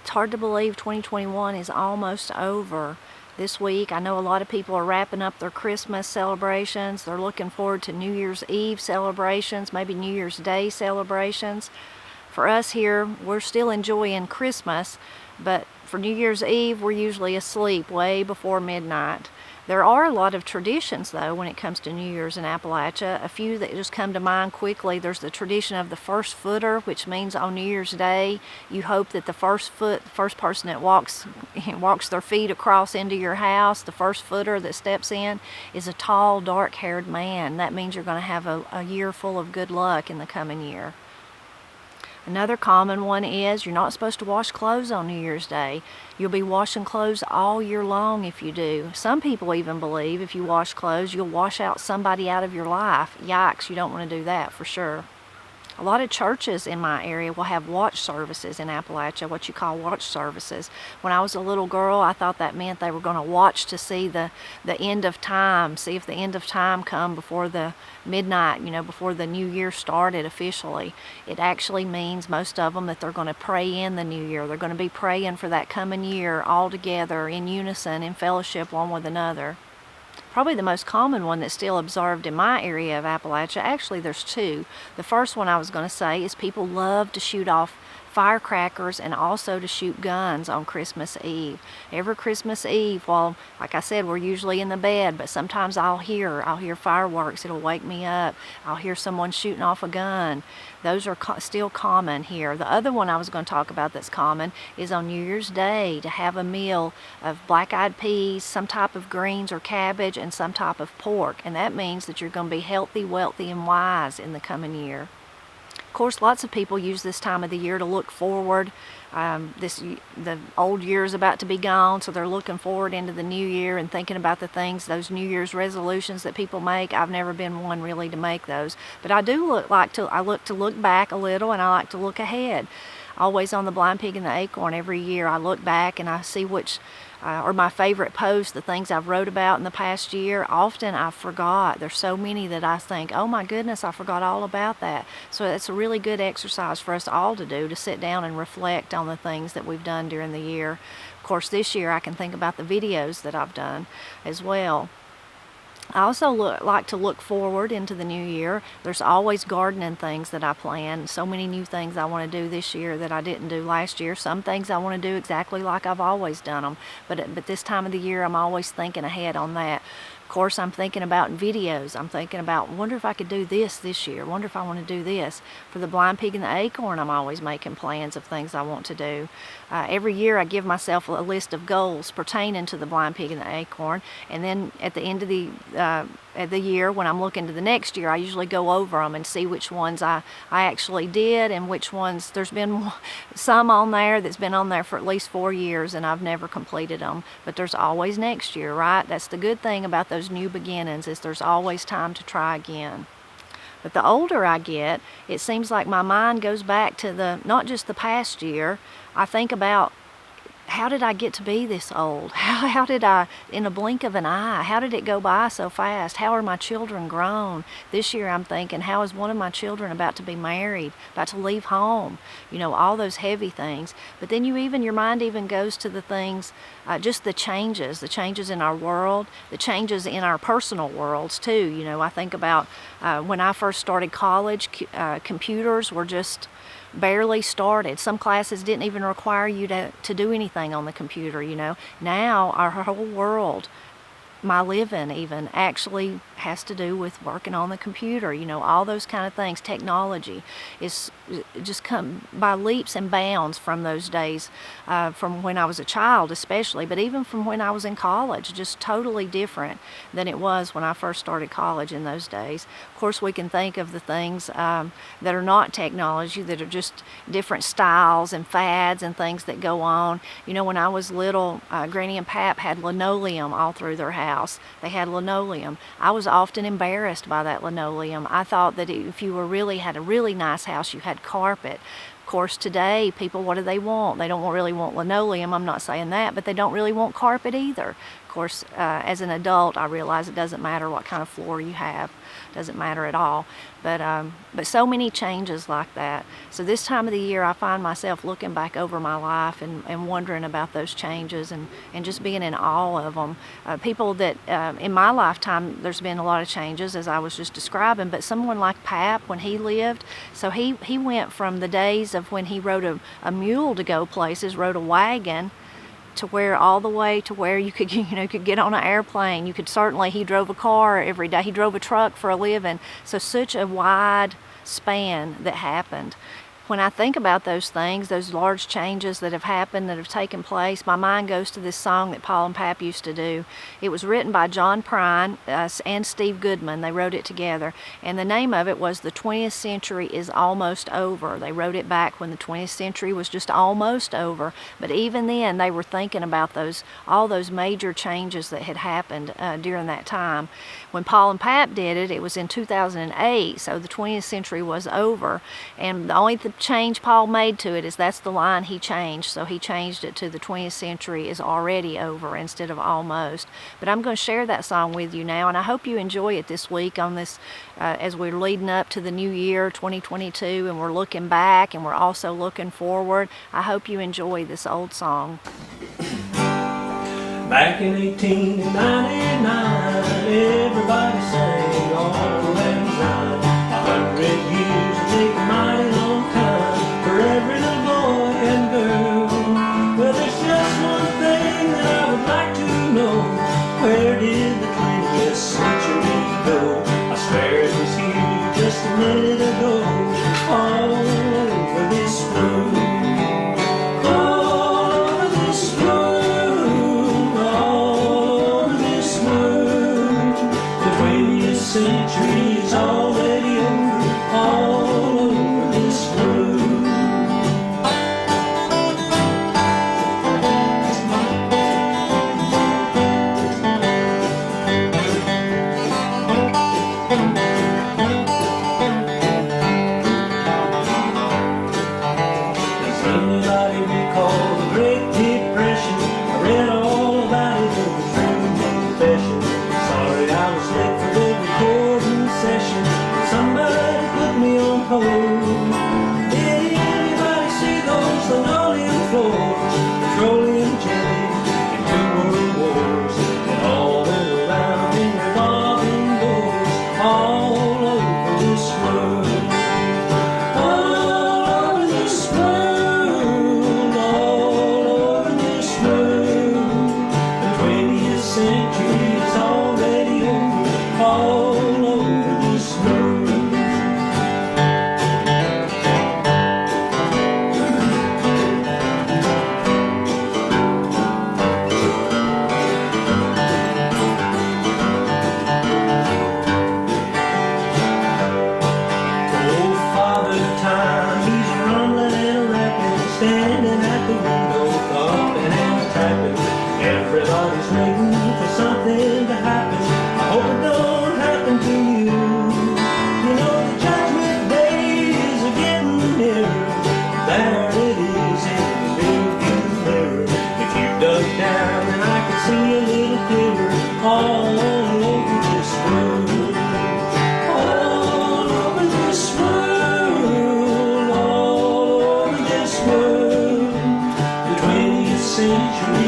It's hard to believe 2021 is almost over. This week, I know a lot of people are wrapping up their Christmas celebrations. They're looking forward to New Year's Eve celebrations, maybe New Year's Day celebrations. For us here, we're still enjoying Christmas, but for New Year's Eve, we're usually asleep way before midnight. There are a lot of traditions, though, when it comes to New Year's in Appalachia. A few that just come to mind quickly. There's the tradition of the first footer, which means on New Year's Day, you hope that the first person that walks their feet across into your house, the first footer that steps in, is a tall, dark-haired man. That means you're going to have a year full of good luck in the coming year. Another common one is you're not supposed to wash clothes on New Year's Day. You'll be washing clothes all year long if you do. Some people even believe if you wash clothes, you'll wash out somebody out of your life. Yikes, you don't want to do that for sure. A lot of churches in my area will have watch services in Appalachia, what you call watch services. When I was a little girl, I thought that meant they were going to watch to see the end of time, see if the end of time come before the midnight, before the new year started officially. It actually means, most of them, that they're going to pray in the new year. They're going to be praying for that coming year all together in unison, in fellowship one with another. Probably the most common one that's still observed in my area of Appalachia, actually there's two. The first one I was going to say is people love to shoot off firecrackers and also to shoot guns on Christmas Eve. Every Christmas Eve, well, like I said, we're usually in the bed, but sometimes I'll hear fireworks. It'll wake me up. I'll hear someone shooting off a gun. Those are still common here. The other one I was going to talk about that's common is on New Year's Day to have a meal of black-eyed peas, some type of greens or cabbage, and some type of pork. And that means that you're going to be healthy, wealthy, and wise in the coming year. Of course, lots of people use this time of the year to look forward. The old year is about to be gone, so they're looking forward into the new year and thinking about the things, those New Year's resolutions that people make. I've never been one really to make those, but I look to look back a little, and I like to look ahead. Always on the Blind Pig and the Acorn, every year I look back and I see which are my favorite posts, the things I've wrote about in the past year. Often I forgot. There's so many that I think, oh my goodness, I forgot all about that. So it's a really good exercise for us all to do, to sit down and reflect on the things that we've done during the year. Of course, this year I can think about the videos that I've done as well. I also like to look forward into the new year. There's always gardening things that I plan. So many new things I want to do this year that I didn't do last year. Some things I want to do exactly like I've always done them. But this time of the year, I'm always thinking ahead on that. Of course, I'm thinking about videos. I'm thinking about, wonder if I could do this year. Wonder if I want to do this. For the Blind Pig and the Acorn, I'm always making plans of things I want to do. Every year I give myself a list of goals pertaining to the Blind Pig and the Acorn, and then at the end of the year, when I'm looking to the next year, I usually go over them and see which ones I actually did, and which ones, there's been some on there that's been on there for at least 4 years and I've never completed them. But there's always next year, right? That's the good thing about those new beginnings, is there's always time to try again. But the older I get, it seems like my mind goes back to not just the past year. I think about, how did I get to be this old? How did I, in a blink of an eye, how did it go by so fast? How are my children grown? This year I'm thinking, how is one of my children about to be married, about to leave home? All those heavy things. But then your mind even goes to the things, just the changes in our world, the changes in our personal worlds too. I think about when I first started college, computers were just barely started. Some classes didn't even require you to do anything on the computer, Now our whole world, my living even, actually has to do with working on the computer. All those kind of things. Technology is just come by leaps and bounds from those days, from when I was a child especially, but even from when I was in college, just totally different than it was when I first started college in those days. Of course, we can think of the things that are not technology, that are just different styles and fads and things that go on. When I was little, Granny and Pap had linoleum all through their house. They had linoleum. I was often embarrassed by that linoleum. I thought that if you had a really nice house, you had carpet. Of course, today, people, what do they want? They don't really want linoleum. I'm not saying that, but they don't really want carpet either. Of course, as an adult, I realize it doesn't matter what kind of floor you have. Doesn't matter at all. But so many changes like that. So this time of the year, I find myself looking back over my life and wondering about those changes and just being in awe of them. People that, in my lifetime, there's been a lot of changes, as I was just describing, but someone like Pap, when he lived, so he went from the days of when he rode a mule to go places, rode a wagon, to where all the way to where you could, could get on an airplane. You could certainly, he drove a car every day. He drove a truck for a living. So such a wide span that happened. When I think about those things, those large changes that have happened, that have taken place, my mind goes to this song that Paul and Pap used to do. It was written by John Prine and Steve Goodman. They wrote it together. And the name of it was The 20th Century is Almost Over. They wrote it back when the 20th century was just almost over. But even then, they were thinking about all those major changes that had happened during that time. When Paul and Pap did it, it was in 2008, so the 20th century was over. And the only change Paul made to it is that's the line he changed. So he changed it to the 20th century is already over instead of almost. But I'm going to share that song with you now, and I hope you enjoy it this week on this as we're leading up to the new year 2022, and we're looking back and we're also looking forward. I hope you enjoy this old song. Back in 1899, everybody sang all that time. 100 years will take a mighty long time for every little boy and girl. Well, there's just one thing that I would like to know. Where did the 20th century go? I swear it was here just a minute ago, all over this room. Centuries already over, all over this room. Does anybody recall the Great Depression? I read all about it in the true confession. Sorry I was late for the recording session. Somebody put me on hold. Did anybody see those linoleum floors, petroleum jelly, and 2 world wars? It all went around in revolving doors, all over this world. All over this world, all over this world. The 20th century is already over, all over this world. Oh, Father Time, he's rumbling and rapping, standing at the window, thumping and tapping. Everybody's waiting for something to happen. I hope it don't happen to you. You know the judgment day is a-getting nearer. There it is in the rearview mirror. If you dug down, then I can see a little clearer. All over this world, all over this world, all over this world. The 20th century